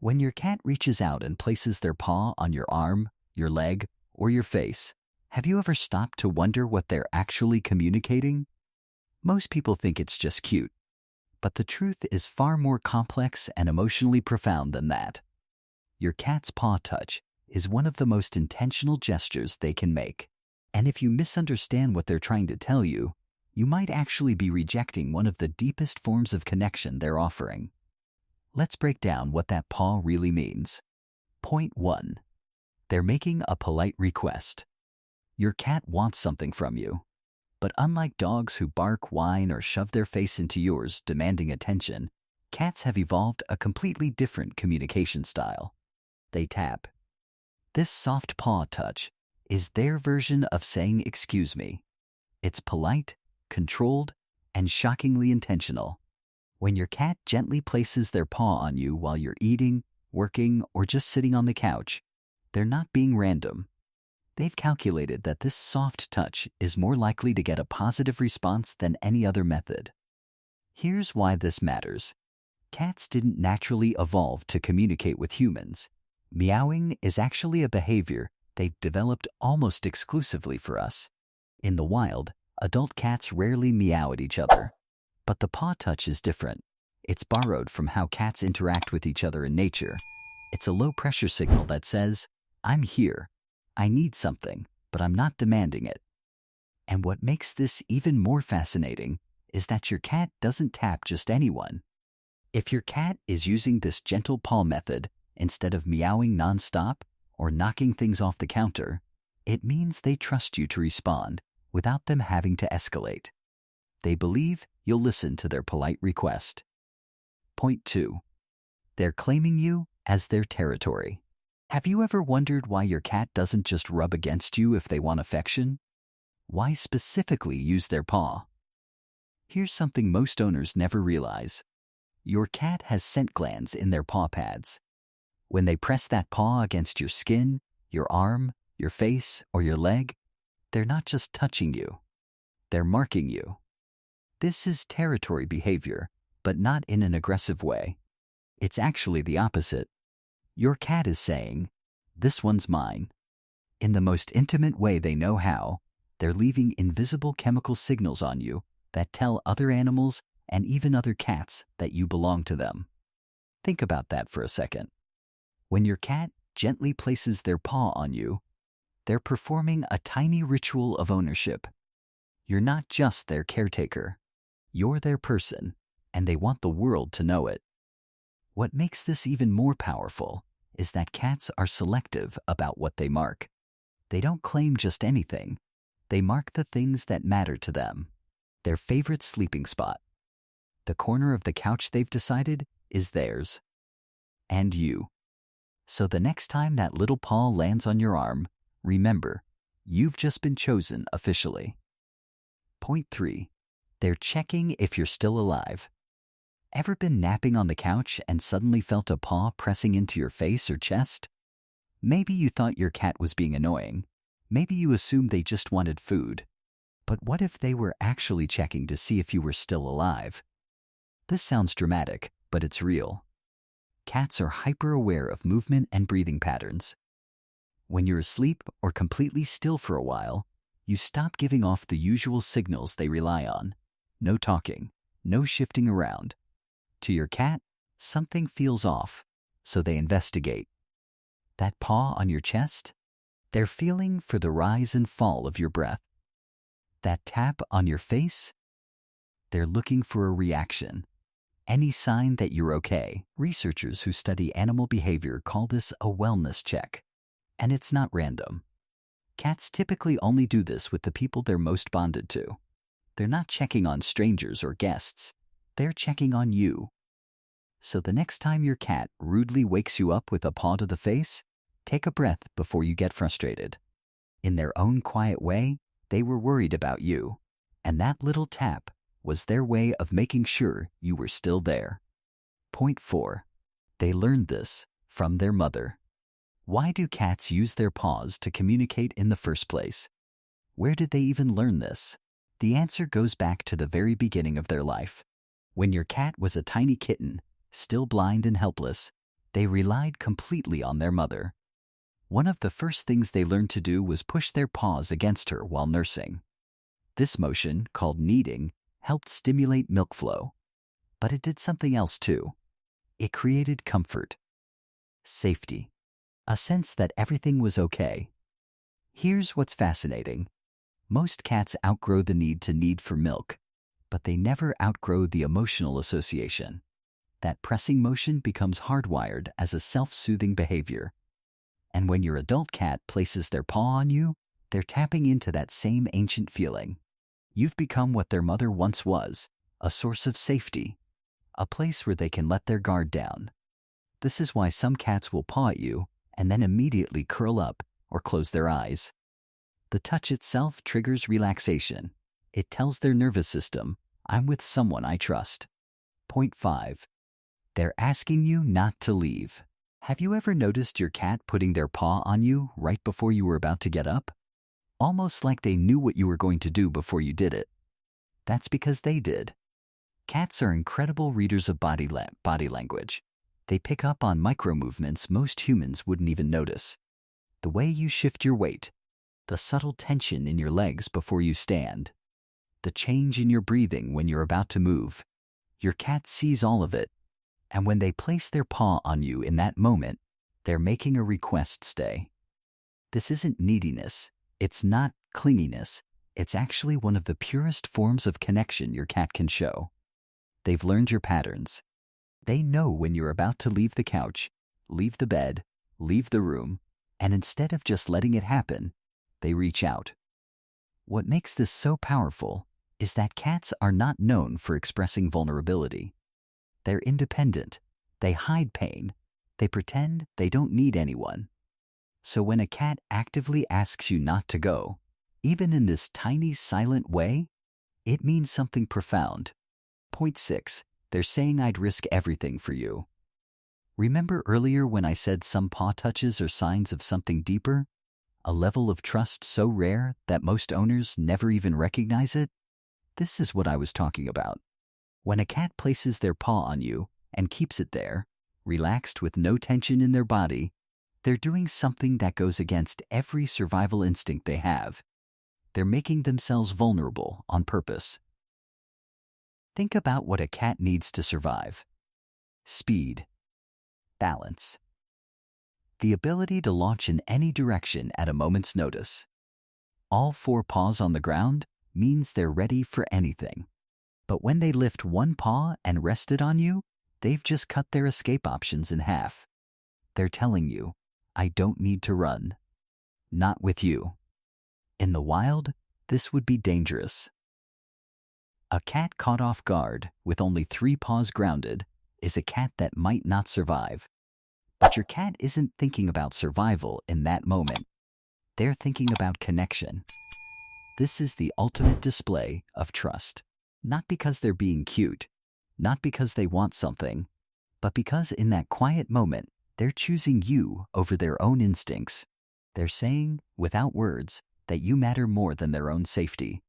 When your cat reaches out and places their paw on your arm, your leg, or your face, have you ever stopped to wonder what they're actually communicating? Most people think it's just cute, but the truth is far more complex and emotionally profound than that. Your cat's paw touch is one of the most intentional gestures they can make. And if you misunderstand what they're trying to tell you, you might actually be rejecting one of the deepest forms of connection they're offering. Let's break down what that paw really means. Point 1. They're making a polite request. Your cat wants something from you. But unlike dogs who bark, whine, or shove their face into yours, demanding attention, cats have evolved a completely different communication style. They tap. This soft paw touch is their version of saying "excuse me." It's polite, controlled, and shockingly intentional. When your cat gently places their paw on you while you're eating, working, or just sitting on the couch, they're not being random. They've calculated that this soft touch is more likely to get a positive response than any other method. Here's why this matters. Cats didn't naturally evolve to communicate with humans. Meowing is actually a behavior they developed almost exclusively for us. In the wild, adult cats rarely meow at each other. But the paw touch is different. It's borrowed from how cats interact with each other in nature. It's a low-pressure signal that says, "I'm here. I need something, but I'm not demanding it." And what makes this even more fascinating is that your cat doesn't tap just anyone. If your cat is using this gentle paw method instead of meowing nonstop or knocking things off the counter, it means they trust you to respond without them having to escalate. They believe you'll listen to their polite request. Point 2. They're claiming you as their territory. Have you ever wondered why your cat doesn't just rub against you if they want affection? Why specifically use their paw? Here's something most owners never realize. Your cat has scent glands in their paw pads. When they press that paw against your skin, your arm, your face, or your leg, they're not just touching you. They're marking you. This is territory behavior, but not in an aggressive way. It's actually the opposite. Your cat is saying, "This one's mine." In the most intimate way they know how, they're leaving invisible chemical signals on you that tell other animals and even other cats that you belong to them. Think about that for a second. When your cat gently places their paw on you, they're performing a tiny ritual of ownership. You're not just their caretaker. You're their person, and they want the world to know it. What makes this even more powerful is that cats are selective about what they mark. They don't claim just anything. They mark the things that matter to them. Their favorite sleeping spot. The corner of the couch they've decided is theirs. And you. So the next time that little paw lands on your arm, remember, you've just been chosen officially. Point 3. They're checking if you're still alive. Ever been napping on the couch and suddenly felt a paw pressing into your face or chest? Maybe you thought your cat was being annoying. Maybe you assumed they just wanted food. But what if they were actually checking to see if you were still alive? This sounds dramatic, but it's real. Cats are hyper-aware of movement and breathing patterns. When you're asleep or completely still for a while, you stop giving off the usual signals they rely on. No talking, no shifting around. To your cat, something feels off, so they investigate. That paw on your chest? They're feeling for the rise and fall of your breath. That tap on your face? They're looking for a reaction. Any sign that you're okay. Researchers who study animal behavior call this a wellness check. And it's not random. Cats typically only do this with the people they're most bonded to. They're not checking on strangers or guests. They're checking on you. So the next time your cat rudely wakes you up with a paw to the face, take a breath before you get frustrated. In their own quiet way, they were worried about you. And that little tap was their way of making sure you were still there. Point 4. They learned this from their mother. Why do cats use their paws to communicate in the first place? Where did they even learn this? The answer goes back to the very beginning of their life. When your cat was a tiny kitten, still blind and helpless, They relied completely on their mother. One of the first things they learned to do was push their paws against her while nursing. This motion, called kneading, helped stimulate milk flow. But it did something else too. It created comfort, safety, a sense that everything was okay. Here's what's fascinating. Most cats outgrow the need to knead for milk, but they never outgrow the emotional association. That pressing motion becomes hardwired as a self-soothing behavior. And when your adult cat places their paw on you, they're tapping into that same ancient feeling. You've become what their mother once was, a source of safety, a place where they can let their guard down. This is why some cats will paw at you and then immediately curl up or close their eyes. The touch itself triggers relaxation. It tells their nervous system, I'm with someone I trust. Point 5. They're asking you not to leave. Have you ever noticed your cat putting their paw on you right before you were about to get up? Almost like they knew what you were going to do before you did it. That's because they did. Cats are incredible readers of body language. They pick up on micro-movements most humans wouldn't even notice. The way you shift your weight, the subtle tension in your legs before you stand, the change in your breathing when you're about to move. Your cat sees all of it, and when they place their paw on you in that moment, they're making a request stay. This isn't neediness. It's not clinginess. It's actually one of the purest forms of connection your cat can show. They've learned your patterns. They know when you're about to leave the couch, leave the bed, leave the room, and instead of just letting it happen, they reach out. What makes this so powerful is that cats are not known for expressing vulnerability. They're independent. They hide pain. They pretend they don't need anyone. So when a cat actively asks you not to go, even in this tiny, silent way, it means something profound. Point 6. They're saying I'd risk everything for you. Remember earlier when I said some paw touches are signs of something deeper? A level of trust so rare that most owners never even recognize it? This is what I was talking about. When a cat places their paw on you and keeps it there, relaxed with no tension in their body, they're doing something that goes against every survival instinct they have. They're making themselves vulnerable on purpose. Think about what a cat needs to survive. Speed, balance, the ability to launch in any direction at a moment's notice. All 4 paws on the ground means they're ready for anything. But when they lift one paw and rest it on you, they've just cut their escape options in half. They're telling you, I don't need to run. Not with you. In the wild, this would be dangerous. A cat caught off guard with only 3 paws grounded is a cat that might not survive. But your cat isn't thinking about survival in that moment. They're thinking about connection. This is the ultimate display of trust. Not because they're being cute, not because they want something, but because in that quiet moment, they're choosing you over their own instincts. They're saying, without words, that you matter more than their own safety.